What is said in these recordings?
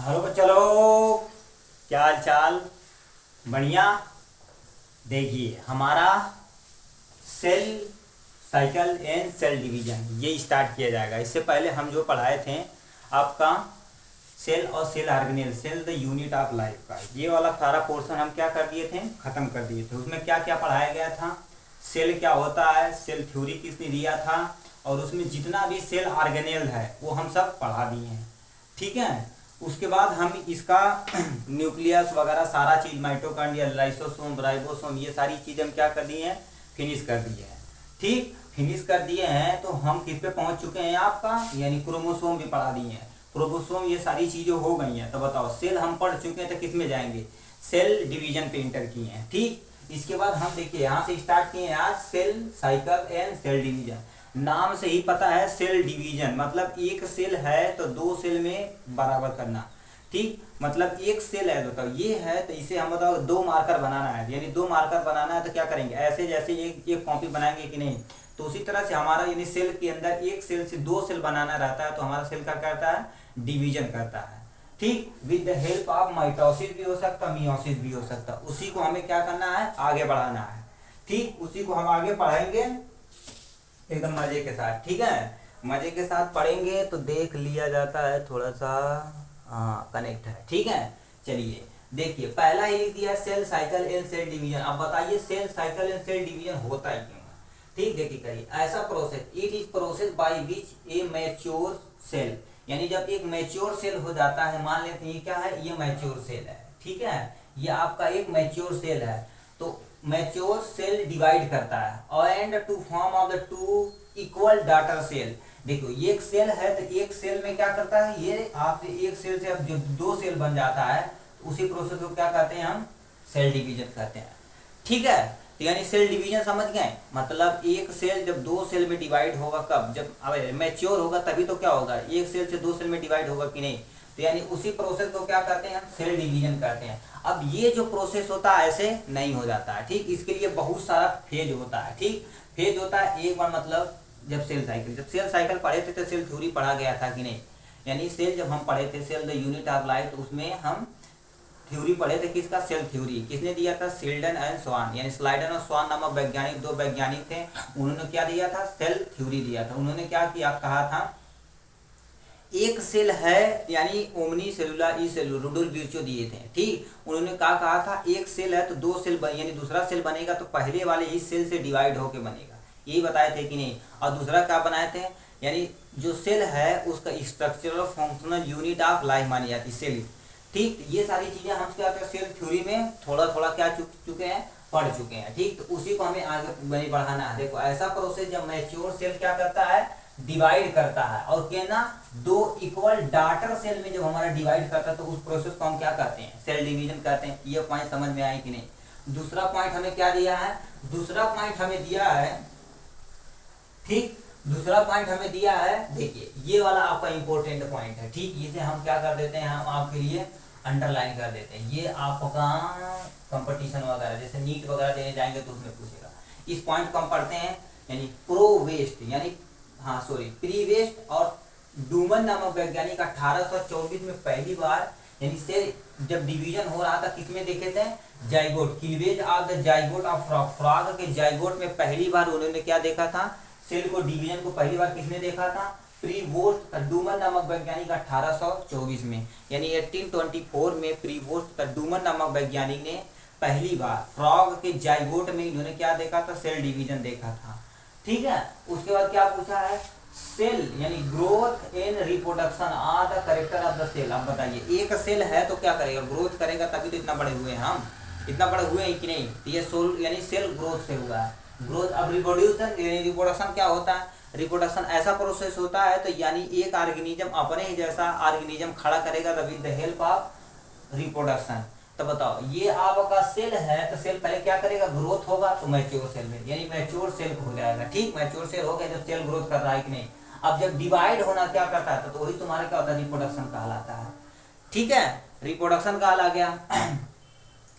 Hello चलो, क्या हाल चाल। बढ़िया। देखिए हमारा cell cycle and cell division ये स्टार्ट किया जाएगा। इससे पहले हम जो पढ़ाए थे आपका सेल और cell organelle, cell the unit of life का ये वाला सारा पोर्शन हम क्या कर दिए थे, खत्म कर दिए थे। उसमें क्या क्या पढ़ाया गया था, सेल क्या होता है, सेल थ्योरी किसने दिया था, और उसमें जितना भी सेल ऑर्गेनेल है वो हम सब पढ़ा दिए हैं। ठीक है। उसके बाद हम इसका न्यूक्लियस वगैरह सारा चीज, माइटोकॉन्ड्रिया, लाइसोसोम, राइबोसोम, ये सारी चीज़ हम क्या कर दिए हैं, फिनिश कर दिए हैं। ठीक, फिनिश कर दिए हैं। तो हम किस पे पहुंच चुके हैं, आपका यानी क्रोमोसोम भी पढ़ा दिए हैं, क्रोमोसोम, ये सारी चीज़ें हो गई हैं। तो बताओ सेल हम पढ़ चुके हैं, तो किस में जाएंगे, सेल डिवीजन पे इंटर किए हैं। ठीक, इसके बाद हम देखिए यहाँ से स्टार्ट किए हैं आज cell cycle and cell division. नाम से ही पता है सेल डिवीजन मतलब एक सेल है तो दो सेल में बराबर करना। ठीक, मतलब एक सेल है, बताओ ये है तो इसे हम बताओ दो मार्कर बनाना है, यानी दो मार्कर बनाना है तो क्या करेंगे, ऐसे जैसे एक एक कॉपी बनाएंगे कि नहीं, तो उसी तरह से हमारा यानी सेल के अंदर एक सेल से दो सेल बनाना रहता है, तो हमारा सेल क्या करता है, डिवीजन करता है। ठीक, with the help of mitosis भी हो सकता है, मियोसिस भी हो सकता है। उसी को हमें क्या करना है, आगे बढ़ाना है। ठीक, उसी को हम आगे पढ़ाएंगे एकदम मजे के साथ। ठीक है, मजे के साथ पढ़ेंगे तो देख लिया जाता है थोड़ा सा, हाँ कनेक्ट है। ठीक है, चलिए देखिए पहला ही लिख दिया cell cycle and cell division. अब बताइए cell cycle and cell division होता है क्यों। ठीक, देखिए करिए ऐसा process, it is process by which a mature cell, यानी जब एक मैच्योर सेल हो जाता है, मान लेते हैं ये क्या है, ये मैच्योर सेल है। ठीक है, ये आपका एक मैच्योर सेल है। तो मैच्योर सेल डिवाइड करता है and to form of the two equal daughter cell. देखो ये एक सेल है तो एक सेल में क्या करता है, ये आप एक सेल से अब जो दो सेल बन जाता है, उसी प्रोसेस को क्या कहते हैं हम, सेल डिवीजन कहते हैं। ठीक है, तो यानी सेल डिवीजन समझ गए, मतलब एक सेल जब दो सेल में डिवाइड होगा, कब, जब मैच्योर होगा तभी तो क्या होगा, एक सेल से दो सेल में डिवाइड होगा कि नहीं, तो यानी उसी प्रोसेस को क्या कहते हैं हम, सेल डिवीजन कहते हैं। अब ये जो प्रोसेस होता है ऐसे नहीं हो जाता है। ठीक, इसके लिए बहुत सारा फेज होता है। ठीक, फेज होता है एक बार, मतलब जब सेल साइकिल पढ़े थे तो सेल थ्योरी पढ़ा गया था कि नहीं, यानी सेल जब हम पढ़े थे cell the unit of life, तो उसमें हम थ्योरी पढ़े थे किसका, सेल थ्योरी। किसने दिया था, शेल्डन एंड स्वान, यानी स्लाइडन और स्वान नामक वैज्ञानिक, दो वैज्ञानिक थे। उन्होंने क्या दिया था, सेल थ्योरी दिया था। उन्होंने क्या किया, कहा था एक सेल है, यानी ओमनी सेलुलर ई सेलुलर, रुडोल्फ विर्चो दिए थे। ठीक, उन्होंने कहा था एक सेल है तो दो सेल यानी दूसरा सेल बनेगा तो पहले वाले ही सेल से डिवाइड होके बनेगा, यही बताए थे कि नहीं। और दूसरा क्या बनाए थे, यानी जो सेल है उसका structural functional unit of life मानी जाती सेल। ठीक, ये सारी चीजें हम क्या सेल थ्योरी में थोड़ा थोड़ा क्या चुके हैं, पढ़ चुके हैं। ठीक, तो उसी को हमें आगे बढ़ाना है। देखो ऐसा प्रोसेस जब मैच्योर सेल क्या करता है, डिवाइड करता है, और कहना दो इक्वल डॉटर सेल में जब हमारा डिवाइड करता है तो उस प्रोसेस को हम क्या कहते हैं, सेल डिवीजन कहते हैं। ये पॉइंट समझ में आए कि नहीं। दूसरा पॉइंट हमें क्या दिया है, दूसरा पॉइंट हमें दिया है, ठीक, दूसरा पॉइंट हमें दिया है, देखिए ये वाला आपका इंपॉर्टेंट पॉइंट है। ठीक, इसे हम क्या कर देते हैं, हम आपके लिए अंडरलाइन कर देते हैं। ये आपका कंपटीशन वगैरह जैसे नीट वगैरह देने जाएंगे तो उसमें पूछेगा। इस पॉइंट को हम पढ़ते हैं, यानी प्रो वेस्ट, यानी हाँ सॉरी प्री वेस्ट और डूमन नामक वैज्ञानिक 1824 में पहली बार, यानी से जब डिवीजन हो रहा था किसमें देखे थे, zygote, cleavage of the zygote of frog, frog के जाइगोट में पहली बार उन्होंने क्या देखा था, सेल को डिवीजन को पहली बार किसने देखा था, प्रीवोस्ट डूमन नामक वैज्ञानिक 1824 में, यानी 1824 में प्रीवोस्ट डूमन नामक वैज्ञानिक ने पहली बार फ्रॉग के जाइगोट में इन्होंने क्या देखा था, सेल डिवीजन देखा था। ठीक है, उसके बाद क्या पूछा है, सेल यानी growth and reproduction are the character of the cell. अब बताइए एक सेल है तो क्या करेगा, ग्रोथ करेगा, तभी तो इतना बड़े हुए हैं हम, इतना बड़े हुए हैं कि नहीं, तो ये सोल यानी सेल ग्रोथ से हुआ है, ग्रोथ। अब रिप्रोड्यूशन यानी रिप्रोडक्शन क्या होता है, रिप्रोडक्शन ऐसा प्रोसेस होता है तो यानी एक ऑर्गेनिज्म अपने ही जैसा ऑर्गेनिज्म खड़ा करेगा with the help of reproduction. तो बताओ ये आपका सेल है तो सेल पहले क्या करेगा, ग्रोथ होगा, तो मैच्योर सेल में, यानी मैच्योर सेल हो जाएगा। ठीक, मैच्योर सेल हो गया जब सेल ग्रोथ कर रहा है कि नहीं। अब जब डिवाइड होना क्या करता है तो वही तुम्हारा क्या होता है, रिप्रोडक्शन कहलाता है। ठीक है, रिप्रोडक्शन कहला गया।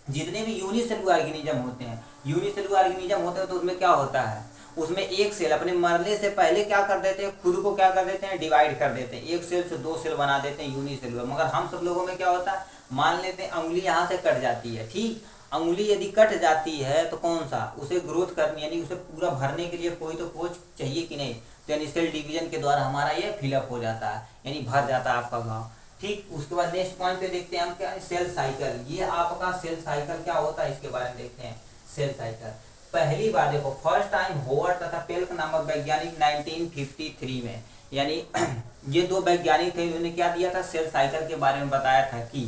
जितने भी यूनिसेलुलर ऑर्गेनिज्म होते हैं, यूनिसेलुलर ऑर्गेनिज्म होते हैं तो उसमें क्या होता है, उसमें एक सेल अपने मरने से पहले क्या कर देते हैं, खुद को क्या कर देते हैं, डिवाइड कर देते हैं, एक सेल से दो सेल बना देते हैं यूनिसेलुलर। मगर हम सब लोगों में क्या होता है, मान लेते हैं अंगुली यहाँ से कट जाती है, ठीक, अंगुली यदि कट जाती है तो कौन सा, उसे ग्रोथ करनी यानी उसे पूरा भरने के लिए कोई तो कोच चाहिए कि नहीं, तो यानी सेल डिवीजन के द्वारा हमारा ये फिलअप हो जाता है, यानी भर जाता है आपका घाव, ठीक। उसके बाद नेक्स्ट पॉइंट पे देखते हैं हम क्या है, सेल साइकिल। ये आपका सेल साइकिल क्या होता है इसके बारे में देखते हैं। सेल साइकिल पहली बार देखो फर्स्ट टाइम होवर्ड तथा पेल्क नामक वैज्ञानिक 1953 में, यानी ये दो वैज्ञानिक थे, इन्होंने क्या दिया था, सेल साइकिल के बारे में बताया था कि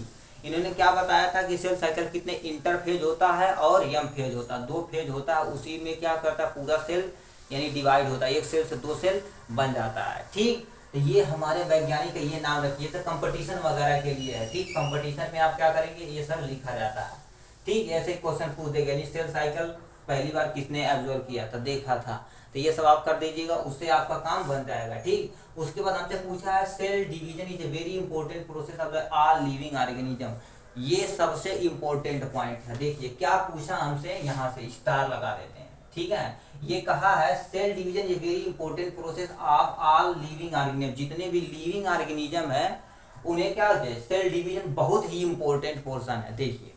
इन्होंने क्या बताया था कि सेल साइकिल कितने इंटरफेज होता है और यम फेज होता है, दो फेज होता है, उसी में क्या करता है पूरा सेल यानी डिवाइड होता है, एक सेल से दो सेल बन जाता है, ठीक। तो ये हमारे वैज्ञानिक ये नाम रखिए, तो कंपटीशन वगैरह के लिए है, ठीक। कंपटीशन में आप क्या करेंगे, ये सब लिखा जाता है, ठीक। ऐसे क्वेश्चन पूछ देगा, यानी सेल साइकिल पहली बार किसने ऑब्जर्व किया था, देखा था, तो ये सब आप कर दीजिएगा, उससे आपका काम बन जाएगा, ठीक। उसके बाद हमसे पूछा है cell division is a very important process of the all living organism. ये सबसे इंपॉर्टेंट पॉइंट है, देखिए क्या पूछा हमसे, यहाँ से स्टार लगा देते हैं, ठीक है। ये कहा है cell division is very important process of all living organism, जितने भी लिविंग ऑर्गेनिज्म है उन्हें क्या है, सेल डिवीजन बहुत ही इंपॉर्टेंट पोर्शन है। देखिए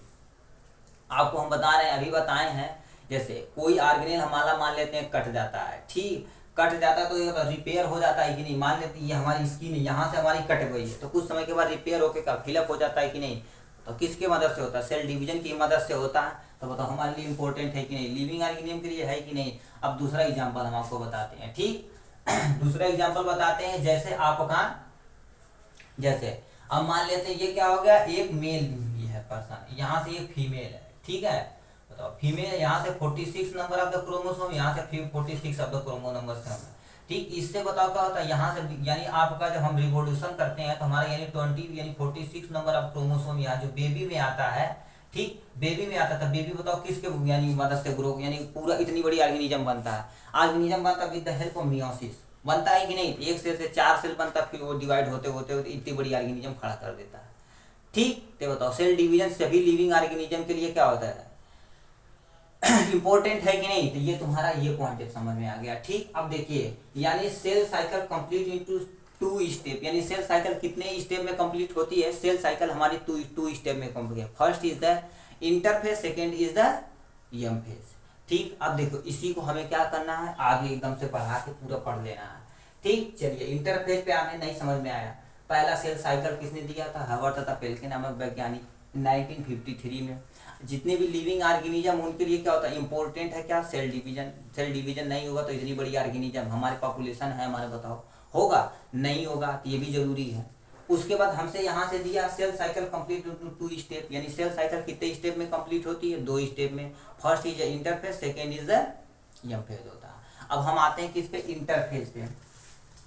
आपको हम बता रहे हैं, अभी बताए हैं, जैसे कोई ऑर्गेनेल हमारा मान लेते हैं कट जाता है, ठीक, कट जाता है तो ये रिपेयर हो जाता है कि नहीं, मान लेते हैं ये हमारी स्किन यहाँ से हमारी कट गई है, तो कुछ समय के बाद रिपेयर होकर का फिलअप हो जाता है कि नहीं, तो किसके मदद से होता है, सेल डिवीजन की मदद से होता है। तो बताओ हमारे लिए इंपॉर्टेंट है कि नहीं, लिविंग ऑर्गेनिज्म के लिए है कि नहीं। अब दूसरा एग्जाम्पल हम आपको बताते हैं, ठीक दूसरा एग्जाम्पल बताते हैं, जैसे आपका जैसे अब मान लेते हैं ये क्या हो गया, एक मेल है पर्सन, यहाँ से एक फीमेल है, ठीक है। बताओ फीमेल यहाँ से 46 नंबर ऑफ द क्रोमोसोम, यहाँ से 46 ऑफ द क्रोमो नंबर से, ठीक। इससे बताओ क्या होता है, यहाँ से यानी आपका जब हम रिवोल्यूशन करते हैं तो हमारा यानी 20 यानी 46 नंबर ऑफ क्रोमोसोम यहाँ जो बेबी में आता है, ठीक, बेबी में आता था, बेबी बताओ किसके यानी मदद से ग्रो यानी पूरा इतनी बड़ी ऑर्गेनिज्म बनता है, ऑर्गेनिज्म बनता है with the help of meiosis, बनता है कि नहीं, एक सेल से 4 सेल बनता, फिर वो डिवाइड होते होते होते इतनी बड़ी ऑर्गेनिज्म खड़ा कर देता है, ठीक। तो बताओ सेल डिवीजन सभी लिविंग ऑर्गेनिज्म के लिए क्या होता है, इंपॉर्टेंट है कि नहीं। तो ये तुम्हारा ये पॉइंट समझ में आ गया, ठीक। अब देखिए यानी cell cycle complete into 2 step, यानी सेल साइकिल कितने स्टेप में कंप्लीट होती है, सेल साइकिल हमारी 2 स्टेप में कंप्लीट है। First is the interphase, second is the M phase, ठीक। अब देखो इसी को हमें क्या करना है, आगे एकदम से पढ़ा के पूरा पढ़ लेना है, ठीक। चलिए इंटरफेज पे आने नहीं समझ में आया, पहला सेल साइकिल किसने दिया था, हर्बर्ट तथा पेल्के नामक वैज्ञानिक 1953 में। जितने भी लिविंग ऑर्गेनिज्म उनके लिए क्या होता है, इंपॉर्टेंट है क्या, सेल डिवीजन। सेल डिवीजन नहीं होगा तो इतनी बड़ी ऑर्गेनिज्म हमारे पॉपुलेशन है हमारे, बताओ होगा, नहीं होगा, तो ये भी जरूरी है। उसके बाद हमसे यहाँ से दिया cell cycle complete into 2 step, यानी सेल साइकिल कितने स्टेप में कंप्लीट होती है, 2 स्टेप में। First is interphase, second is the M phase होता है। अब हम आते हैं किस पे, इंटरफेज पे।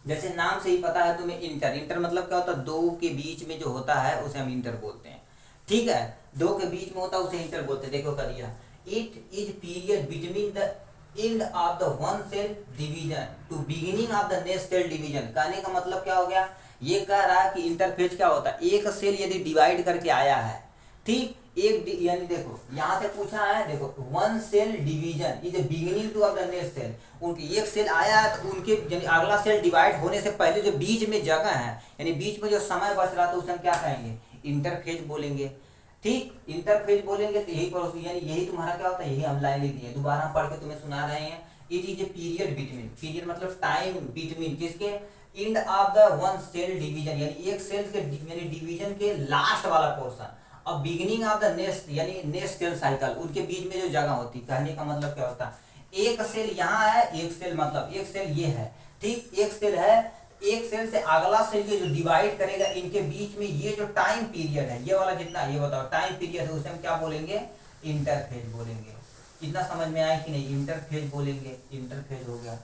जैसे नाम से ही पता है तुम्हें, इंटर मतलब क्या होता है, दो के बीच में जो होता है उसे हम इंटर बोलते हैं, ठीक है। दो के बीच में होता है उसे इंटर बोलते हैं। देखो कर दिया, it is period between the end of the one cell division to beginning of the next cell division. कहने का मतलब क्या हो गया, ये कह रहा है कि इंटरफेज क्या होता है, एक सेल यदि डिवाइड करके आया है, ठीक, एक यानी देखो यहाँ से पूछा है, देखो one cell division is beginning to of the next cell, उनके एक सेल आया है तो उनके यानी अगला सेल डिवाइड होने से पहले जो बीच में जगह है यानी बीच में जो समय बच रहा था उसे हम क्या कहेंगे, इंटरफेज बोलेंगे, ठीक। इंटरफेज बोलेंगे तो यही पर यानी यही तुम्हारा क्या होता है, यही हम लाइन लिख दिए, दोबारा हम पढ़ के तुम्हें सुना रहे हैं। It is a period between, period मतलब टाइम बिटवीन किसके, end of the one cell division, यानी एक सेल के यानी डिवीजन के लास्ट वाला पोर्शन, और बिगिनिंग ऑफ द नेक्स्ट यानी नेक्स्ट सेल साइकिल, उनके बीच में जो जगह होती। कहने का मतलब क्या होता है, एक सेल यहाँ है, एक सेल मतलब एक सेल ये है, ठीक, एक सेल है, एक सेल से अगला सेल ये जो डिवाइड करेगा, इनके बीच में ये जो टाइम पीरियड है, ये वाला जितना, ये बताओ टाइम पीरियड है, उसे हम क्या बोलेंगे, इंटरफेज बोलेंगे। कितना समझ में आया कि नहीं, इंटरफेज बोलेंगे, इंटरफेज हो गया,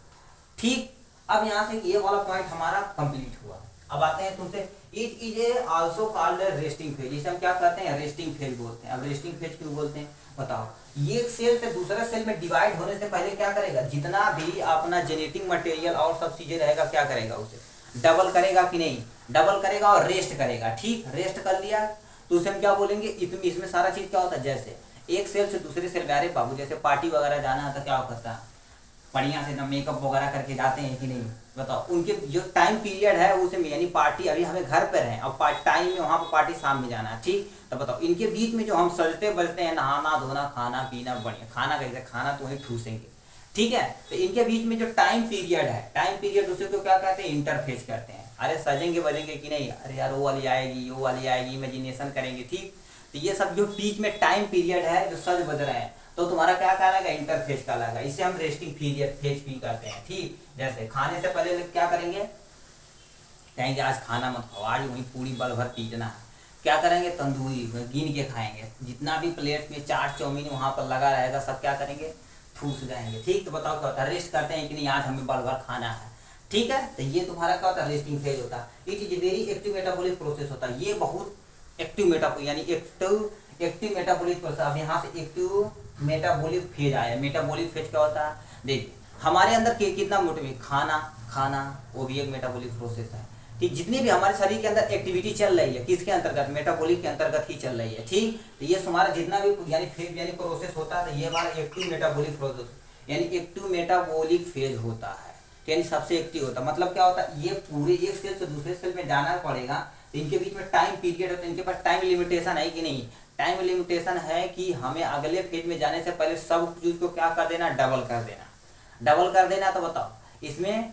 ठीक। अब यहाँ से ये वाला पॉइंट हमारा कंप्लीट हुआ। अब आते हैं तुमसे, it is A also called resting phase, इसे हम क्या कहते हैं, रेस्टिंग फेज बोलते हैं। अब रेस्टिंग फेज क्यों बोलते हैं बताओ, ये सेल से दूसरे सेल में डिवाइड होने से पहले क्या करेगा, जितना भी अपना जेनेटिक मटेरियल और सब चीजें रहेगा क्या करेगा, उसे डबल करेगा कि नहीं, डबल करेगा और रेस्ट करेगा, ठीक। रेस्ट कर लिया तो उसे हम क्या बोलेंगे, इसमें सारा चीज क्या होता है, जैसे एक सेल से दूसरे सेल में, अरे बाबू जैसे पार्टी वगैरह जाना है तो क्या करता है, बढ़िया से ना मेकअप वगैरह करके जाते हैं कि नहीं, बताओ। उनके जो टाइम पीरियड है उसे यानी पार्टी, अभी हमें घर पर हैं और टाइम में वहाँ पर पार्टी शाम में जाना है, ठीक। तो बताओ इनके बीच में जो हम सजते बजते हैं, नहाना धोना खाना पीना, बढ़िया खाना कैसे खाना तो वहीं ठूसेंगे, ठीक है। तो इनके बीच में जो टाइम पीरियड है, टाइम पीरियड उसे को क्या कहते हैं, इंटरफेस कहते हैं। अरे सजेंगे बजेंगे कि नहीं, अरे यार वो वाली आएगी वो वाली आएगी, इमेजिनेशन करेंगे, ठीक। तो ये सब जो बीच में टाइम पीरियड है जो सज बज रहे हैं, तो तुम्हारा क्या कहलाएगा, इंटरफेस कहलाएगा। इसे हम रेस्टिंग पीरियड फेज भी कहते हैं, ठीक। जैसे खाने से पहले क्या करेंगे, कहेंगे आज खाना मत खाओ, आज वहीं पूरी बल भर पीटना है, क्या करेंगे, तंदूरी गिन के खाएंगे, जितना भी प्लेट में चाट चाउमीन वहां पर लगा रहेगा सब क्या करेंगे, ठूस जाएंगे, ठीक। तो बताओ क्या होता है, रेस्ट करते हैं कि नहीं, आज हमें बल भर खाना है, ठीक है। तो ये तुम्हारा क्या होता है, रेस्टिंग फेज होता है। It is very active metabolic process होता है, ये बहुत एक्टिव मेटाबॉलिक यानी एक्टिव मेटाबॉलिक प्रोसेस। अब यहाँ से एक्टिव मेटाबॉलिक फेज आया। मेटाबॉलिक फेज क्या होता है, देखिए हमारे अंदर कितना मोटिव, खाना वो भी एक मेटाबॉलिक प्रोसेस है, ठीक। जितनी भी हमारे शरीर के अंदर एक्टिविटी चल रही है किसके अंतर्गत, मेटाबॉलिक के अंतर्गत ही चल रही है, ठीक। तो ये हमारा जितना भी यानी फेज यानी प्रोसेस होता है, तो ये हमारा एक्टिव मेटाबॉलिक प्रोसेस यानी एक्टिव मेटाबॉलिक फेज होता है, यानी सबसे एक्टिव होता है। मतलब क्या होता है, ये पूरे एक सेल से दूसरे सेल में जाना पड़ेगा, तो इनके बीच में टाइम पीरियड है, तो इनके पास टाइम लिमिटेशन है कि नहीं, टाइम लिमिटेशन है कि हमें अगले फेज में जाने से पहले सब चीज को क्या कर देना, डबल कर देना। तो बताओ इसमें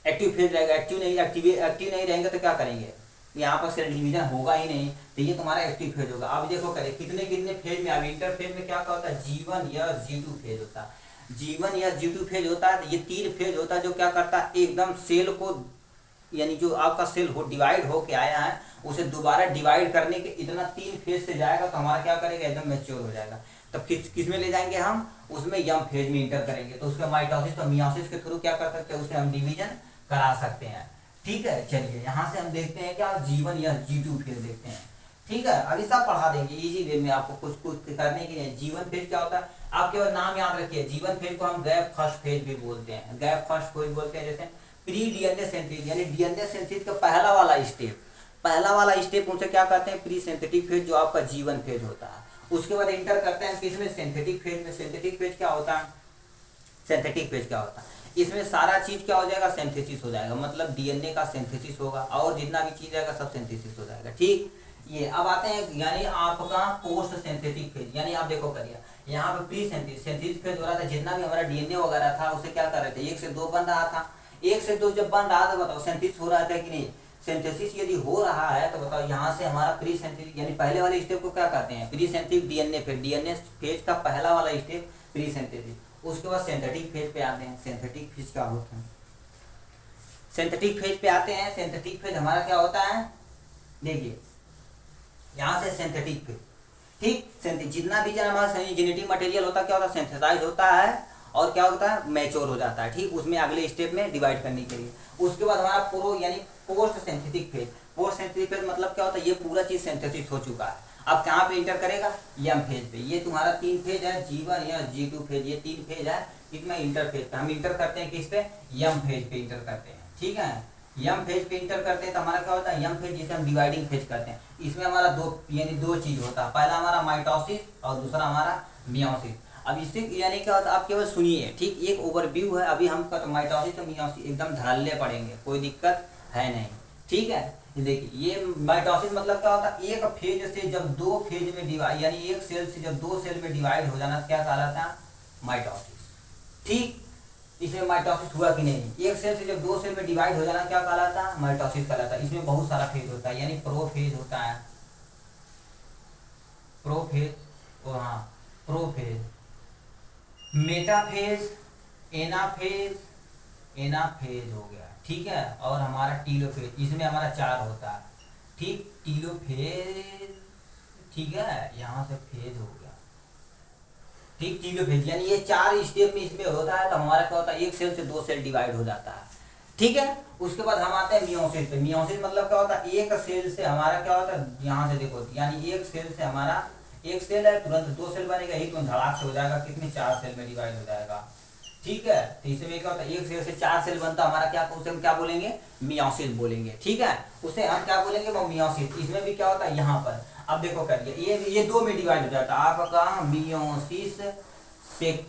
एक्टिव फेज रहेगा, एक्टिव नहीं रहेंगे तो क्या करेंगे, यहाँ पर सेल डिवीजन होगा ही नहीं, तो ये तुम्हारा एक्टिव फेज होगा। अब देखो करें कितने फेज में, अब इंटर फेज में क्या होता है, G1 या G2 फेज होता है। G1 या G2 फेज होता है, ये 3 फेज होता है जो क्या करता है, एकदम सेल को यानी जो आपका सेल हो डिवाइड होके आया है उसे दोबारा डिवाइड करने के इतना 3 फेज से जाएगा, तो हमारा क्या करेगा, एकदम मैच्योर हो जाएगा। तब किस में ले जाएंगे हम, उसमें यम फेज में इंटर करेंगे, तो उसके माइटोसिस और मियोसिस के थ्रू क्या कर सकते हैं, उसे हम डिवीजन करा सकते हैं, ठीक है। चलिए यहाँ से हम देखते हैं क्या, G1 या G2 फेज देखते हैं, ठीक है। अभी सब पढ़ा देंगे इजी वे में, आपको कुछ करने की नहीं। G1 फेज क्या होता है, आप केवल नाम याद रखिए, G1 फेज को हम गैप फर्स्ट फेज भी बोलते हैं, गैप फर्स्ट फेज बोलते हैं। जैसे प्री डीएनए सिंथेसिस यानी डीएनए सिंथेसिस का पहला वाला स्टेप उसे क्या कहते हैं, प्री सिंथेटिक फेज, जो आपका G1 फेज होता है। उसके बाद इंटर करते हैं किसमें, सिंथेटिक फेज में। सिंथेटिक फेज क्या होता है, इसमें सारा चीज क्या हो जाएगा, सिंथेसिस हो जाएगा, मतलब डीएनए का सिंथेसिस होगा और जितना भी चीज आएगा सब सिंथेसिस हो जाएगा, ठीक। ये अब आते हैं यानी आपका पोस्ट सिंथेटिक फेज, यानी आप देखो करिए यहाँ पे प्री सिंथेसिस फेज हो रहा था, जितना भी हमारा डीएनए वगैरह था उसे क्या कर रहे थे, 1 से 2 बन रहा था, 1 से 2 जब बन रहा था, बताओ सिंथेसिस हो रहा था कि नहीं। सिंथेसिस यदि हो रहा है तो बताओ यहाँ से हमारा प्री सिंथेटिक यानी पहले वाले स्टेप को क्या कहते हैं, pre synthetic DNA phase. DNA phase का पहला वाला स्टेप प्री सिंथेटिक। उसके बाद सिंथेटिक फेज पे आते हैं। सिंथेटिक फेज क्या होता है, सिंथेटिक फेज पे आते हैं। सिंथेटिक फेज हमारा क्या होता है, देखिए यहाँ से सिंथेटिक फेज, ठीक। जितना भी हमारा जेनेटिक मटेरियल होता है क्या होता है, सिंथेसाइज होता है और क्या होता है, मैच्योर हो जाता है, ठीक। उसमें अगले स्टेप में डिवाइड करने के लिए। उसके बाद हमारा प्रो यानी post synthetic phase. Post synthetic phase मतलब क्या होता है, ये पूरा चीज सिंथेसिस हो चुका है, अब कहाँ पे इंटर करेगा, यम फेज पे। ये तुम्हारा 3 फेज है, G1 या G2 फेज, ये 3 फेज है, इसमें इंटर फेज पे हम इंटर करते हैं, किस पे, यम फेज पे इंटर करते हैं, ठीक है। यम फेज पे इंटर करते हैं तो हमारा क्या होता है, यम फेज जिसे हम डिवाइडिंग फेज करते हैं। इसमें हमारा दो चीज होता है, पहला हमारा माइटोसिस और दूसरा हमारा मियोसिस। अब इससे यानी क्या होता है, आप केवल सुनिए, ठीक। एक ओवरव्यू है, अभी हम माइटोसिस और मियोसिस एकदम धड़ल्ले पढ़ेंगे, कोई दिक्कत है नहीं, ठीक है। देखिए ये माइटोसिस मतलब क्या होता है, एक फेज से जब 2 फेज में डिवाइड यानी एक सेल से जब 2 सेल में डिवाइड हो जाना क्या कहलाता है, माइटोसिस, ठीक। इसमें माइटोसिस हुआ कि नहीं, एक सेल से जब 2 सेल में डिवाइड हो जाना क्या कहलाता है, माइटोसिस कहलाता है। इसमें बहुत सारा फेज होता है, यानी प्रोफेज होता है, प्रोफेज और हाँ प्रोफेज, मेटाफेज, एनाफेज हो गया, ठीक है। और हमारा टीलोफेज, इसमें हमारा 4 होता है, ठीक। टीलोफेज, ठीक है, यहाँ से फेज हो गया, ठीक। टीलोफेज यानी ये 4 स्टेप में इसमें होता है, तो हमारा क्या होता है, एक सेल से 2 सेल डिवाइड हो जाता है, ठीक है। उसके बाद हम आते हैं मियोसिस पे। मियोसिस मतलब क्या होता है, एक सेल से हमारा क्या होता है, यहाँ से देखो यानी एक सेल से हमारा, एक सेल है तुरंत 2 सेल बनेगा, एक में धड़ाक से हो जाएगा, कितने 4 सेल में डिवाइड हो जाएगा, ठीक है। तो इसमें क्या होता है, एक सेल से 4 सेल बनता है हमारा, क्या उसे हम क्या बोलेंगे, मियोसिस बोलेंगे, ठीक है। उसे हम क्या बोलेंगे, वो मियोसिस। इसमें भी क्या होता है, यहाँ पर अब देखो करिए ये 2 में डिवाइड हो जाता है आपका मियोसिस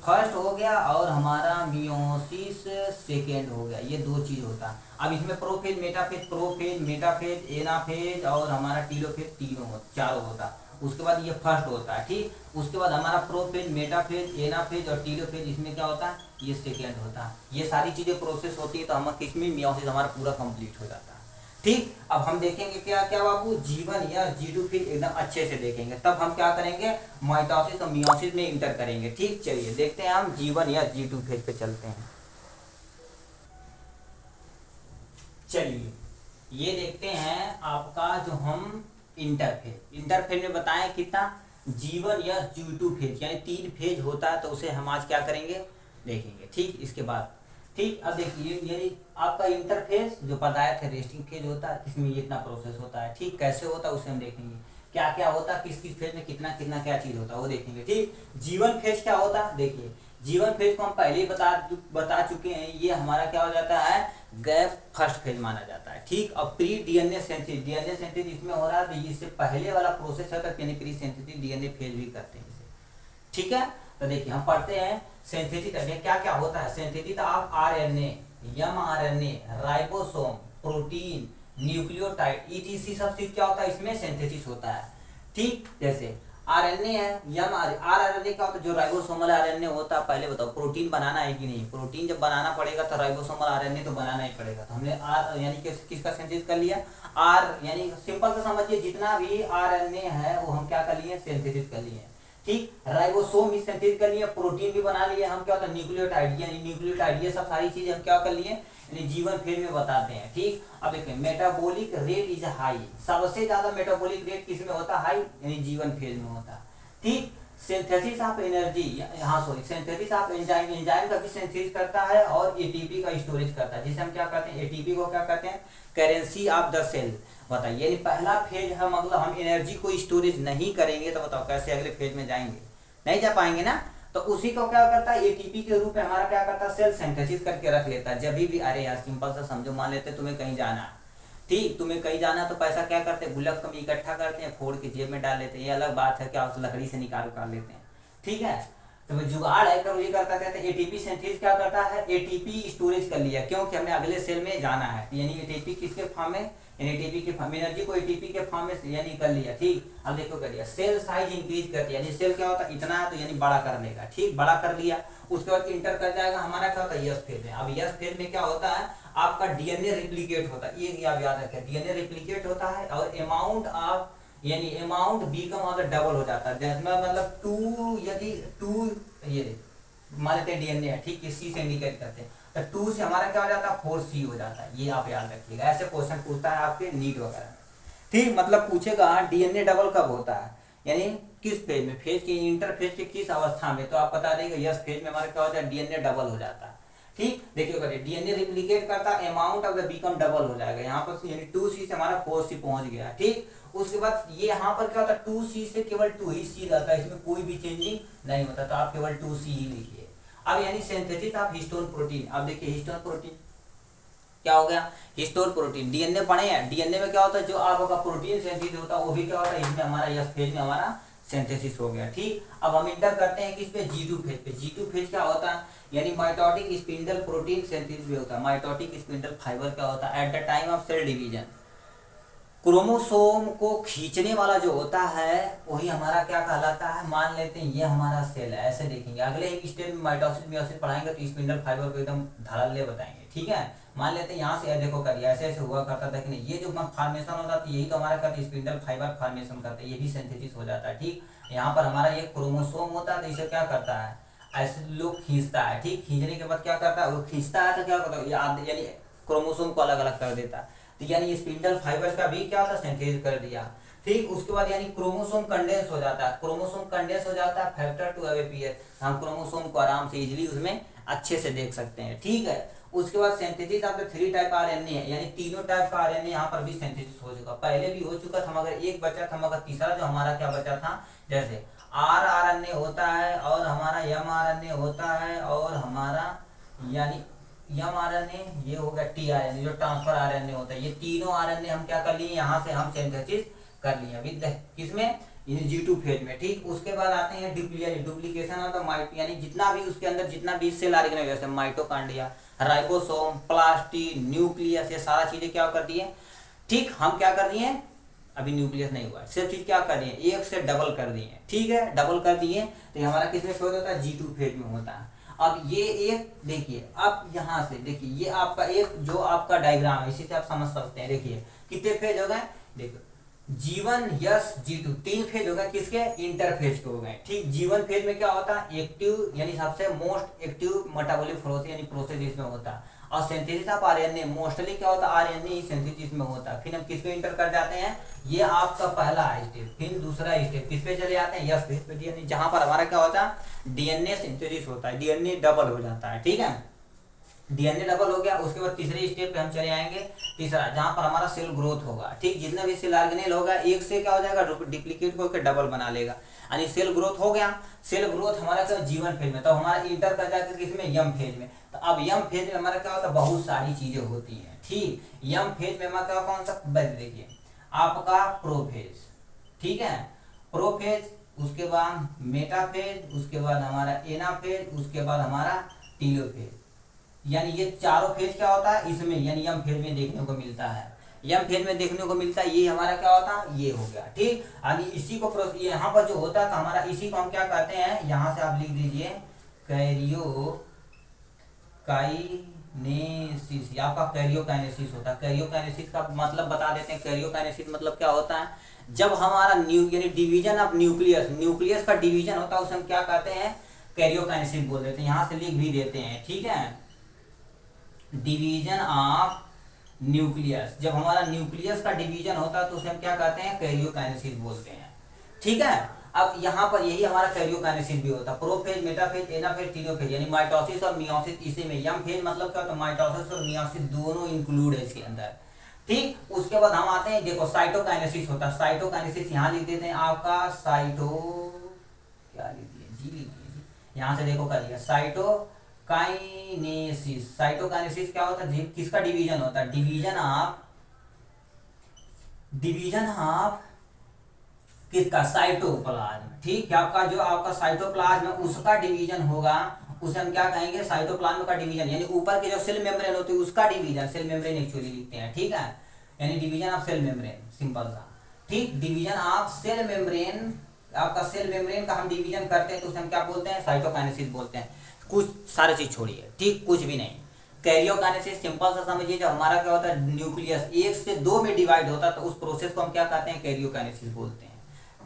फर्स्ट हो गया और हमारा मियोसिस सेकेंड हो गया, ये दो चीज होता है। अब इसमें प्रोफेज मेटाफेज एनाफेज और हमारा टीलोफेज तीनों चारों होता है। उसके बाद ये फर्स्ट होता है, ठीक। उसके बाद हमारा प्रोफेज मेटाफेज एनाफेज और टीलोफेज, इसमें क्या होता है, ये सेकेंड होता है। ये सारी चीजें प्रोसेस होती है तो हम किसमें, मियोसिस हमारा पूरा कंप्लीट हो जाता है, ठीक। अब हम देखेंगे क्या क्या बाबू, G1 या G2 फिर एकदम अच्छे से देखेंगे, तब हम क्या करेंगे, माइटोसिस और मियोसिस में इंटर करेंगे, ठीक। चलिए देखते हैं हम G1 या G2 फेज पे चलते हैं। चलिए ये देखते हैं आपका जो हम इंटरफेज में बताएं कितना, G1 या G2 फेज यानी 3 फेज होता है, तो उसे हम आज क्या करेंगे, देखेंगे, ठीक। इसके बाद ठीक, अब देखिए यानी आपका इंटरफेस जो बताया था रेस्टिंग फेज होता है, इसमें इतना प्रोसेस होता है, ठीक। कैसे होता है उसे हम देखेंगे, क्या क्या होता है, किस किस फेज में कितना कितना क्या चीज होता है वो देखेंगे, ठीक। G1 फेज क्या होता है, देखिए G1 फेज को हम पहले ही बता चुके हैं, ये हमारा क्या हो जाता है, गैप फर्स्ट फेज माना जाता है, ठीक। अब प्री डीएनए सिंथेसिस इसमें हो रहा है, तो इससे पहले वाला प्रोसेस है, तो यानी प्री सिंथेसिस डीएनए फेज भी करते हैं इसे, ठीक है। तो देखिए हम पढ़ते हैं सिंथेसिस क्या क्या होता है। Synthesis of RNA, mRNA, ribosome, protein, nucleotide etc सब चीज क्या होता है, इसमें सिंथेसिस होता है, ठीक। जैसे आरएनए है, आरएनए क्या होता है, जो राइबोसोमल आरएनए होता है, पहले बताओ प्रोटीन बनाना है कि नहीं, प्रोटीन जब बनाना पड़ेगा तो राइबोसोमल आरएनए तो बनाना ही पड़ेगा, तो हमने आर यानी किसका सिंथेसिस कर लिया, आर यानी सिंपल से समझिए, जितना भी आरएनए है वो हम क्या कर लिए, सिंथेसिस कर लिए, ठीक। राइबोसोम भी सिंथेसिस कर लिया, प्रोटीन भी बना लिए हम, क्या होता है न्यूक्लियोटाइड, यानी न्यूक्लियोटाइड, ये सब सारी चीजें हम क्या कर लिए, यानी G1 फेज में बताते हैं, ठीक। अब देखिए मेटाबॉलिक रेट इज हाई, सबसे ज्यादा मेटाबॉलिक रेट किस में होता है, हाई, यानी G1 फेज में होता है, ठीक। Synthesis of energy, synthesis of enzyme का भी सिंथेसिस करता है और एटीपी का स्टोरेज करता है, जिसे हम क्या करते हैं, एटीपी को क्या कहते हैं, करेंसी ऑफ द सेल। बताइए यानी पहला फेज है, मतलब हम एनर्जी को स्टोरेज नहीं करेंगे तो बताओ कैसे अगले फेज में जाएंगे, नहीं जा पाएंगे ना। तो उसी को क्या करता है, एटीपी के रूप में हमारा क्या करता है, सेल सिंथेसिस करके रख लेता है। जब भी अरे यार सिंपल सा समझो, मान लेते तुम्हें कहीं जाना है, ठीक, तुम्हें कहीं जाना तो पैसा क्या करते हैं, गुल्लक में इकट्ठा करते हैं, फोड़ के जेब में डाल लेते हैं, ये अलग बात है, क्या लकड़ी से निकाल लेते हैं, ठीक है। तो जुगाड़ है, कब ये करता है, एटीपी सिंथेसिस क्या करता है, एटीपी स्टोरेज कर लिया, क्योंकि हमें अगले सेल में जाना है, यानी एटीपी किसके फॉर्म में, एटीपी के फॉर्म, एनर्जी को एटीपी के फॉर्म में यानी कर लिया, ठीक। अब देखो कर लिया, सेल साइज इंक्रीज करती है, यानी सेल क्या होता है, इतना है तो यानी बड़ा कर लेगा, ठीक, बड़ा कर लिया। उसके बाद इंटर कर जाएगा हमारा क्या होता है, यस फेज में। अब यस फेज में क्या होता है, आपका डीएनए रिप्लिकेट होता है, ये आप याद रखें, डीएनए रिप्लिकेट होता है और अमाउंट ऑफ यानी अमाउंट बीकम ऑफ डबल हो जाता है, जिसमें मतलब 2 यदि 2 ये मान लेते हैं डीएनए है, ठीक, सी से इंडिकेट करते हैं, तो 2 से हमारा क्या हो जाता है, 4C हो जाता है, ये आप याद रखिएगा, ऐसे क्वेश्चन पूछता है आपके नीट वगैरह में, ठीक। मतलब पूछेगा डीएनए डबल कब होता है, यानी किस फेज में, फेज के इंटरफेज के किस अवस्था में, तो आप बता देंगे यस फेज में हमारा क्या होता है, डीएनए डबल हो जाता है, ठीक। देखिए करिए डीएनए रिप्लिकेट करता है, amount of the become double हो जाएगा, यहाँ पर यानी 2C से हमारा 4C पहुंच गया, ठीक। उसके बाद ये यहाँ पर क्या होता है, 2C से केवल 2 ही C रहता है, इसमें कोई भी चेंजिंग नहीं होता, तो आप केवल 2C ही लिखिए। अब यानी सिंथेसिस ऑफ हिस्टोन प्रोटीन, अब देखिए हिस्टोन प्रोटीन क्या हो गया, हिस्टोन प्रोटीन, डीएनए पढ़े हैं, डीएनए में क्या होता है, जो आपका प्रोटीन सिंथेसिस होता है वो भी क्या होता है, इसमें हमारा यस फेज में हमारा सिंथेसिस हो गया, ठीक। अब हम इंटर करते हैं किस पे, G2 फेज पे। G2 फेज क्या होता है, यानी माइटोटिक स्पिंडल प्रोटीन सिंथेसिस भी होता है, माइटोटिक स्पिंडल फाइबर क्या होता है, at the time of cell division chromosome को खींचने वाला जो होता है वही हमारा क्या कहलाता है, मान लेते हैं ये हमारा सेल है, ऐसे देखेंगे। अगले एक स्टेप में माइटोसिस मियोसिस पढ़ाएंगे तो स्पिंडल फाइबर को एकदम धड़ल्ले बताएंगे, ठीक है। मान लेते हैं यहाँ से देखो करिए, ऐसे ऐसे हुआ करता था कि नहीं, ये जो फॉर्मेशन होता था यही तो हमारा करते स्पिंडल फाइबर फॉर्मेशन करते, ये भी सिंथेसिस हो जाता है, ठीक। यहाँ पर हमारा ये क्रोमोसोम होता है, तो इसे क्या करता है, ऐसे लोग खींचता है, ठीक। खींचने के बाद क्या करता है, वो खींचता है तो क्या करता है, यानी क्रोमोसोम को अलग अलग कर देता है, तो यानी स्पिंडल फाइबर का भी क्या होता है, सिंथेसिस कर दिया, ठीक। उसके बाद यानी क्रोमोसोम कंडेंस हो जाता है, क्रोमोसोम कंडेंस हो जाता है, फैक्टर टू अपीयर, हम क्रोमोसोम को आराम से इजीली उसमें अच्छे से देख सकते हैं, ठीक है। उसके बाद synthesis of the 3 type RNA है, यानी तीनों टाइप का आरएनए यहाँ पर भी सिंथेसिस हो चुका, पहले भी हो चुका था, मगर एक बचा था, मगर तीसरा जो हमारा क्या बचा था, जैसे आरएनए होता है और हमारा एमआरएनए होता है और हमारा यानी एमआरएनए, ये हो गया टीआरएनए जो ट्रांसफर आरएनए होता है, ये तीनों आरएनए हम क्या कर लिए, यहाँ से हम सिंथेसिस कर लिया विद किसमें, G2 फेज में। ठीक, उसके बाद आते हैं डुप्लीकेशन ऑफ द यानी जितना भी उसके अंदर जितना भी cell organization, mitochondria, ribosome, plastid, nucleus, ये सारा चीजें क्या कर दिए। ठीक, हम क्या कर दिए, अभी न्यूक्लियस नहीं हुआ, सिर्फ चीज क्या कर दिए, एक से डबल कर दिए। ठीक है, डबल कर दिए तो ये हमारा किस में फेज होता है, G2 फेज में होता है। अब ये एक देखिए, अब यहाँ से देखिए, ये आपका एक जो आपका डायग्राम है, इसी से आप समझ सकते हैं। देखिए कितने फेज हो गए, देखो G1 यस G2 तीन फेज हो गए, किसके, इंटरफेज के हो गए। ठीक, G1 फेज में क्या होता है, एक्टिव यानी सबसे मोस्ट एक्टिव मेटाबॉलिक प्रोसेस यानी प्रोसेस इसमें होता है। और सिंथेसिस ऑफ आरएनए मोस्टली क्या होता है, आरएनए ही सिंथेसिस में होता है। फिर हम किस पे इंटर कर जाते हैं, ये आपका पहला स्टेप, फिर दूसरा स्टेप किस पे चले जाते हैं, यस फेज पे, डीएनए, जहां पर हमारा क्या होता है, डीएनए सिंथेसिस होता है, डीएनए डबल हो जाता है। ठीक है, डीएनए डबल हो गया, उसके बाद तीसरे स्टेप पे हम चले आएंगे, तीसरा जहां पर हमारा सेल ग्रोथ होगा। ठीक, जितना भी सेल ऑर्गेनेल होगा एक से क्या हो जाएगा, डुप्लीकेट होकर डबल बना लेगा, यानी सेल ग्रोथ हो गया। सेल ग्रोथ हमारा क्या, G1 फेज में, तो हमारा इंटर कर जाकर किसमें, यम फेज में। तो अब यम फेज में हमारा क्या होता है, बहुत सारी चीजें होती हैं। ठीक, यम फेज में हमारा क्या, कौन सा, देखिए आपका प्रोफेज, ठीक है, प्रोफेज, उसके बाद मेटाफेज, उसके बाद हमारा एनाफेज, उसके बाद हमारा टीलोफेज, यानी ये चारों फेज क्या होता है इसमें, यानी यम फेज में देखने को मिलता है, यम फेज में देखने को मिलता है। ये हमारा क्या होता है, ये हो गया। ठीक, यानी इसी को यहाँ पर जो होता है तो हमारा इसी को हम क्या कहते हैं, यहाँ से आप लिख दीजिए कैरियोकाइनेसिस, आपका कैरियोकाइनेसिस होता है। कैरियोकाइनेसिस का मतलब बता देते हैं, कैरियोकाइनेसिस मतलब क्या होता है, जब हमारा यानी डिवीजन ऑफ न्यूक्लियस का डिवीजन होता है उसे हम क्या कहते हैं, कैरियोकाइनेसिस बोल देते हैं। यहाँ से लिख भी देते हैं, ठीक है, डिवीजन ऑफ न्यूक्लियस, जब हमारा न्यूक्लियस का डिवीजन होता है तो उसे हम क्या कहते हैं, कैरियोकाइनेसिस बोलते हैं। ठीक है, अब यहाँ पर यही हमारा कैरियोकाइनेसिस भी होता है, प्रोफेज, मेटाफेज, एनाफेज, टीलोफेज, यानी माइटोसिस और मियोसिस, इसी में यम फेज मतलब क्या होता है, माइटोसिस और मियोसिस दोनों इंक्लूड है इसके अंदर। ठीक, उसके बाद हम आते हैं, देखो साइटोकाइनेसिस होता है। साइटोकाइनेसिस यहाँ लिख देते हैं आपका क्या लिखिए, जी लिखिए, यहाँ से देखो करिए साइटोकाइनेसिस। साइटोकाइनेसिस क्या होता है, किसका डिवीजन होता है, डिवीजन ऑफ किसका, साइटोप्लाज्म। ठीक है, आपका जो आपका साइटोप्लाज्म है उसका डिवीजन होगा, उसे हम क्या कहेंगे, साइटोप्लाज्म का डिवीजन, यानी ऊपर के जो सेल मेम्ब्रेन होती है उसका डिवीजन, सेल मेम्ब्रेन एक्चुअली लिखते हैं। ठीक है, यानी division of cell membrane, simple सा। ठीक, डिवीजन ऑफ सेल मेम्ब्रेन, आपका सेल मेम्ब्रेन का हम डिवीजन करते हैं तो उसे हम क्या बोलते हैं, साइटोकाइनेसिस बोलते हैं। कुछ सारी चीज छोड़िए, ठीक, कुछ भी नहीं। कैरियोकाइनेसिस सिंपल सा समझिए, जब हमारा क्या होता है, न्यूक्लियस 1 से 2 में डिवाइड होता है तो उस प्रोसेस को हम क्या कहते हैं, कैरियोकाइनेसिस बोलते हैं।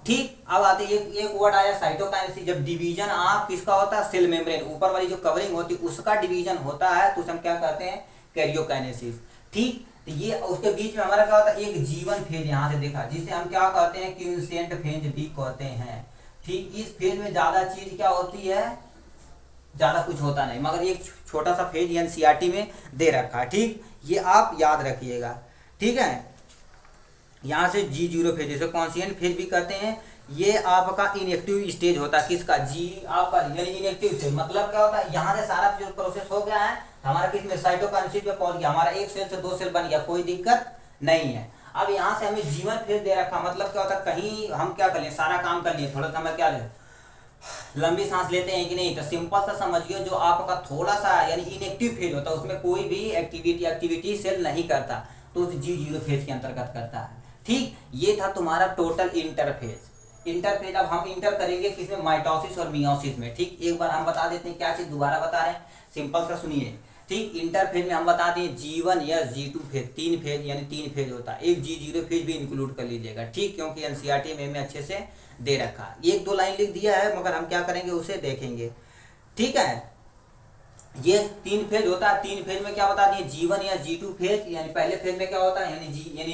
ठीक, अब आते एक वर्ड आया साइटोकाइनेसिस, जब डिवीजन ऑफ किसका होता है, सेल मेम्ब्रेन, ऊपर वाली जो कवरिंग होती है उसका डिवीजन होता है तो उसे हम क्या कहते हैं, कैरियोकाइनेसिस। ठीक, तो ये उसके बीच में हमारा क्या होता है, एक G1 फेज यहाँ से देखा, जिसे हम क्या कहते हैं, क्विसेंट फेज भी कहते हैं। ठीक, इस फेज में ज्यादा चीज क्या होती है, ज्यादा कुछ होता नहीं, मगर एक छोटा सा फेज एनसीईआरटी में दे रखा है। ठीक, ये आप याद रखिएगा। ठीक है, यहाँ से G0 फेज, जैसे कॉन्सियंट फेज भी कहते हैं, ये आपका इनएक्टिव स्टेज होता है, किसका, जी आपका, यानी इनएक्टिव फेज मतलब क्या होता है, यहाँ से सारा जो प्रोसेस हो गया है हमारा किसमें, साइटोकाइनेसिस में पहुंच गया, हमारा एक सेल से 2 सेल बन गया, कोई दिक्कत नहीं है। अब यहाँ से हमें G1 फेज दे रखा, मतलब क्या होता है, कहीं हम क्या कर लिए, सारा काम कर लिए, थोड़ा समय क्या ले, लंबी सांस लेते हैं कि नहीं, तो सिंपल सा समझिए, जो आपका थोड़ा सा यानी इनएक्टिव फेज होता है उसमें कोई भी एक्टिविटी सेल नहीं करता तो उस G0 फेज के अंतर्गत करता है। ठीक, ये था तुम्हारा टोटल इंटरफेज। अब हम इंटर करेंगे किसमें, माइटोसिस और मियोसिस में। ठीक, एक बार हम बता देते हैं क्या चीज, दोबारा बता रहे हैं, सिंपल सा सुनिए। ठीक, इंटरफेज में हम बताते हैं G1 या G2 फेज, 3 फेज यानी 3 फेज होता है, एक G0 फेज भी इंक्लूड कर लीजिएगा। ठीक, क्योंकि एनसीईआरटी में अच्छे से दे रखा है, 1-2 लाइन लिख दिया है, मगर हम क्या करेंगे उसे देखेंगे। ठीक है, ये 3 फेज होता है, 3 फेज में क्या बता दिए, G1 या G2 फेज, यानी पहले फेज में क्या होता है, यानी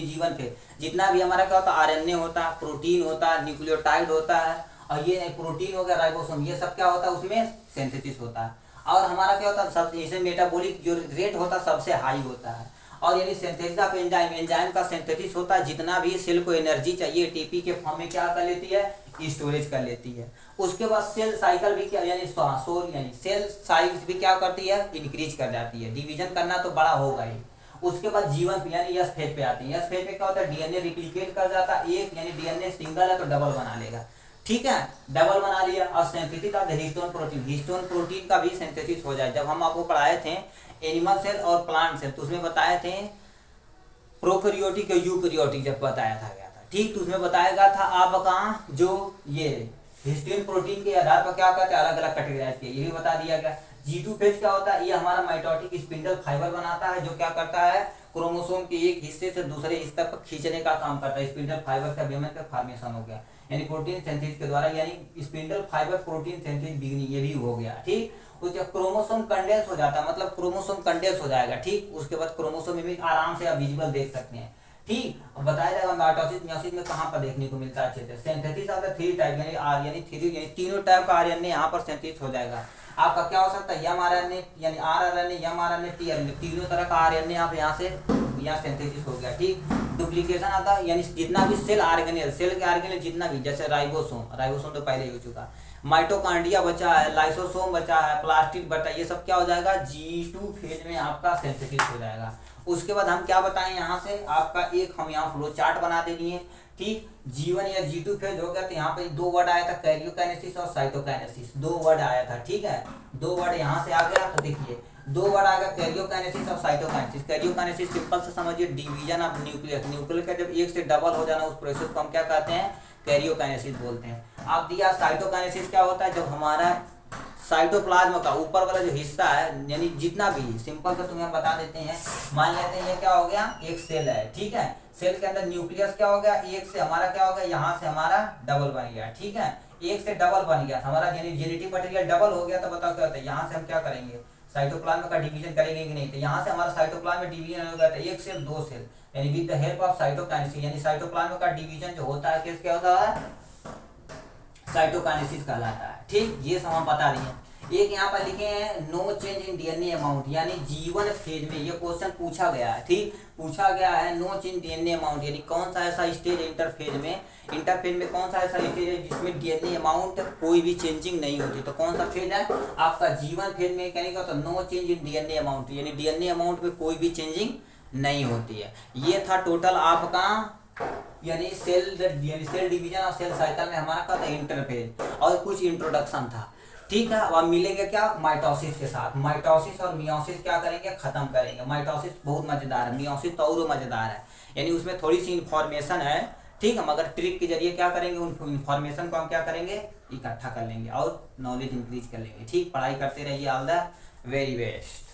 G1 फेज, जितना भी हमारा क्या होता है, आरएनए होता है, प्रोटीन होता है, न्यूक्लियोटाइड होता है, और ये प्रोटीन हो गया, राइबोसोम, ये सब क्या होता है, उसमें सिंथेसिस होता है। और हमारा क्या होता है, सबसे जैसे मेटाबॉलिक जो रेट होता है सबसे हाई होता है, और यानी सिंथेसिस ऑफ एंजाइम का सिंथेसिस होता है, जितना भी सेल को एनर्जी चाहिए एटीपी के फॉर्म में क्या कर लेती है, स्टोरेज कर लेती है। उसके बाद सेल साइकिल भी क्या, यानी सेल साइज भी क्या करती है, इंक्रीज कर जाती है, डिवीजन करना तो बड़ा होगा ही। उसके बाद जीवन यानी यस फेज पे आते हैं। यस फेज पे क्या होता है, डीएनए रिप्लिकेट कर जाता है एक, यानी डीएनए सिंगल है तो डबल बना लेगा, ठीक है, डबल बना लिया। और synthesis of the histone protein, histone protein का भी सिंथेसिस हो जाए। जब हम आपको पढ़ाए थे एनिमल सेल और प्लांट सेल, तो उसमें बताए थे प्रोकैरियोटिक और यूकैरियोटिक जब बताया था गया था, ठीक, तो उसमें बताया गया था आपका जो ये हिस्टोन प्रोटीन के आधार पर क्या करते हैं, अलग अलग कैटेगराइज किए, ये भी बता दिया गया। G2 फेज क्या होता है, ये हमारा माइटोटिक स्पिंडल फाइबर बनाता है, जो क्या करता है, क्रोमोसोम के एक हिस्से से दूसरे हिस्से तक खींचने का काम करता है। स्पिंडल फाइबर का विमेन का फॉर्मेशन हो गया, यानी प्रोटीन सिंथेसिस के द्वारा, यानी spindle fibre protein synthesis beginning, ये भी हो गया, ठीक। उसके क्रोमोसोम कंडेंस हो जाता है, मतलब क्रोमोसोम कंडेंस हो जाएगा, ठीक। उसके बाद क्रोमोसोम इमेज आराम से आप विजुअल देख सकते हैं, ठीक। अब बताया जाएगा माइटोसिस मियोसिस में कहां पर देखने को मिलता है अच्छे से। Synthesis of the three type, यानी आर यानी थ्री, यानी तीनों टाइप का आरएनए यहां पर सिंथेसिस हो जाएगा। आपका क्या हो सकता है, एम आरएनए यानी R RNA, M RNA, T RNA, तीनों तरह का आरएनए आप यहां से यहाँ सिंथेसिस हो गया, ठीक। डुप्लीकेशन आता है, यानी जितना भी सेल ऑर्गेनेल, सेल के ऑर्गेनेल जितना भी, जैसे राइबोसोम, राइबोसोम तो पहले ही हो चुका, माइटोकॉन्ड्रिया बचा है, लाइसोसोम बचा है, प्लास्टिड बचा, ये सब क्या हो जाएगा, G2 फेज में आपका सिंथेसिस हो जाएगा। उसके बाद हम क्या बताएं यहाँ से, आपका एक हम यहाँ फ्लो चार्ट बना दे दिए, ठीक। G1 या G2 फेज हो गया, तो यहाँ पे दो वर्ड आया था, कैरियोकाइनेसिस और साइटोकाइनेसिस, दो वर्ड आया था, ठीक है, दो वर्ड यहाँ से आ गया। तो देखिए दो वर्ड आ गया, कैरियोकाइनेसिस और साइटोकाइनेसिस। कैरियोकाइनेसिस सिंपल से समझिए, डिवीजन ऑफ न्यूक्लियस, न्यूक्लियस का जब एक से डबल हो जाना उस प्रोसेस को हम क्या कहते हैं, कैरियोकाइनेसिस बोलते हैं। आप दिया साइटोकाइनेसिस क्या होता है, जब हमारा साइटोप्लाज्म का ऊपर वाला जो हिस्सा है, यानी जितना भी, सिंपल से तुम्हें बता देते हैं, मान लेते हैं ये क्या हो गया, एक सेल है, ठीक है, सेल के अंदर न्यूक्लियस क्या हो गया, एक से हमारा क्या हो गया, यहाँ से हमारा डबल बन गया, ठीक है, एक से डबल बन गया हमारा, यानी जेनेटिक मटेरियल डबल हो गया। तो बताओ क्या होता है, यहाँ से हम क्या करेंगे, साइटोप्लाज्म का डिवीजन करेंगे कि नहीं, तो यहाँ से हमारा साइटोप्लाज्म में डिवीजन हो गया था, एक सेल दो सेल, यानी with the help of cytokinesis, यानी साइटोप्लाज्म का डिवीजन जो होता है क्या होता है, साइटोकाइनेसिस कहलाता है, ठीक। ये सब हम बता रही हैं। एक यहाँ पर लिखे हैं no change in DNA amount, यानी G1 फेज में ये क्वेश्चन पूछा गया है, ठीक, पूछा गया है नो चेंज डीएनए अमाउंट, यानी कौन सा ऐसा स्टेज है इंटरफेज में, इंटरफेज में कौन सा ऐसा स्टेज है जिसमें डीएनए अमाउंट कोई भी चेंजिंग नहीं होती, तो कौन सा फेज है आपका, G1 फेज में कहने का तो no change in DNA amount, यानी डीएनए अमाउंट में कोई भी चेंजिंग नहीं होती है। ये था टोटल आपका, यानी सेल डिवीजन और सेल साइकिल में हमारा का था इंटरफेज, और कुछ इंट्रोडक्शन था, ठीक है। अब मिलेंगे क्या, माइटोसिस के साथ। माइटोसिस और मियोसिस क्या करेंगे, खत्म करेंगे। माइटोसिस बहुत मजेदार है, मियोसिस तो और मजेदार है, यानी उसमें थोड़ी सी इंफॉर्मेशन है, ठीक है, मगर ट्रिक के जरिए क्या करेंगे, उन इंफॉर्मेशन को हम क्या करेंगे, इकट्ठा कर लेंगे और नॉलेज इंक्रीज कर लेंगे, ठीक। पढ़ाई करते रहिए, ऑल द वेरी बेस्ट।